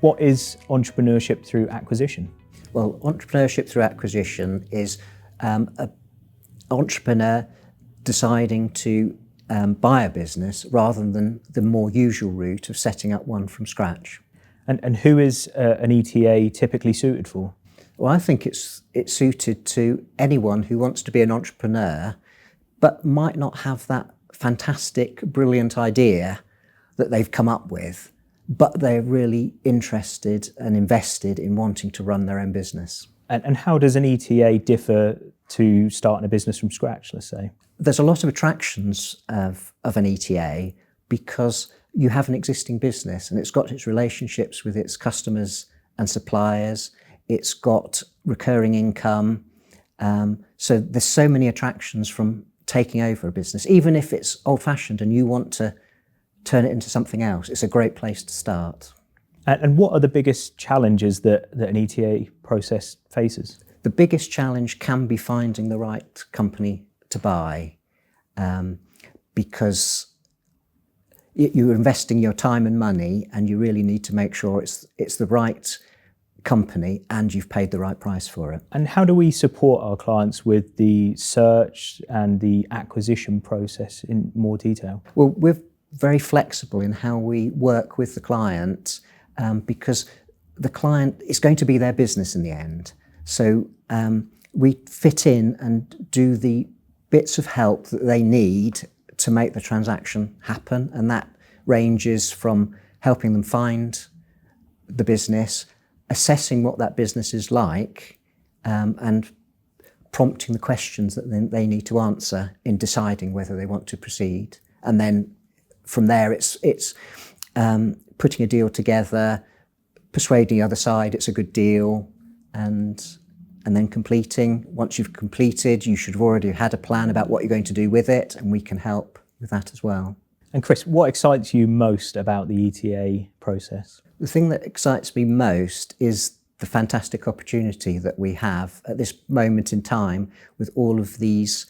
What is Entrepreneurship Through Acquisition? Well, Entrepreneurship Through Acquisition is an entrepreneur deciding to buy a business rather than the more usual route of setting up one from scratch. And who is an ETA typically suited for? Well, I think it's suited to anyone who wants to be an entrepreneur but might not have that fantastic, brilliant idea that they've come up with, but they're really interested and invested in wanting to run their own business. And how does an ETA differ to starting a business from scratch, let's say? There's a lot of attractions of an ETA because you have an existing business and it's got its relationships with its customers and suppliers. It's got recurring income. So there's so many attractions from taking over a business. Even if it's old-fashioned and you want to turn it into something else, it's a great place to start. And what are the biggest challenges that an ETA process faces? The biggest challenge can be finding the right company to buy, because you're investing your time and money and you really need to make sure it's the right company and you've paid the right price for it. And how do we support our clients with the search and the acquisition process in more detail? Well, we're very flexible in how we work with the client, because the client is going to be their business in the end. So we fit in and do the bits of help that they need to make the transaction happen, and that ranges from helping them find the business, assessing what that business is like, and prompting the questions that they need to answer in deciding whether they want to proceed. And then from there, it's putting a deal together, persuading the other side it's a good deal, and then completing. Once you've completed, you should have already had a plan about what you're going to do with it, and we can help with that as well. And Chris, what excites you most about the ETA process? The thing that excites me most is the fantastic opportunity that we have at this moment in time with all of these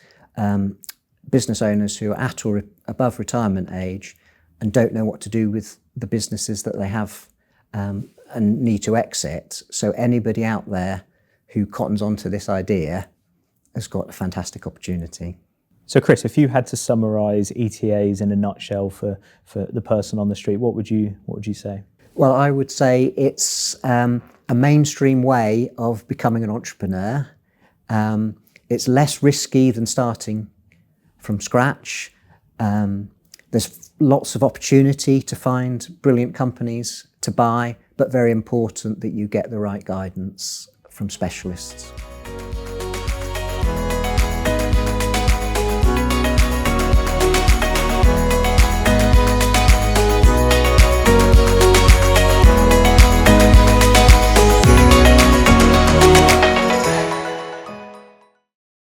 business owners who are at or above retirement age and don't know what to do with the businesses that they have and need to exit. So anybody out there who cottons onto this idea has got a fantastic opportunity. So Chris, if you had to summarise ETAs in a nutshell for the person on the street, what would you say? Well, I would say it's a mainstream way of becoming an entrepreneur. It's less risky than starting from scratch. There's lots of opportunity to find brilliant companies to buy, but very important that you get the right guidance from specialists.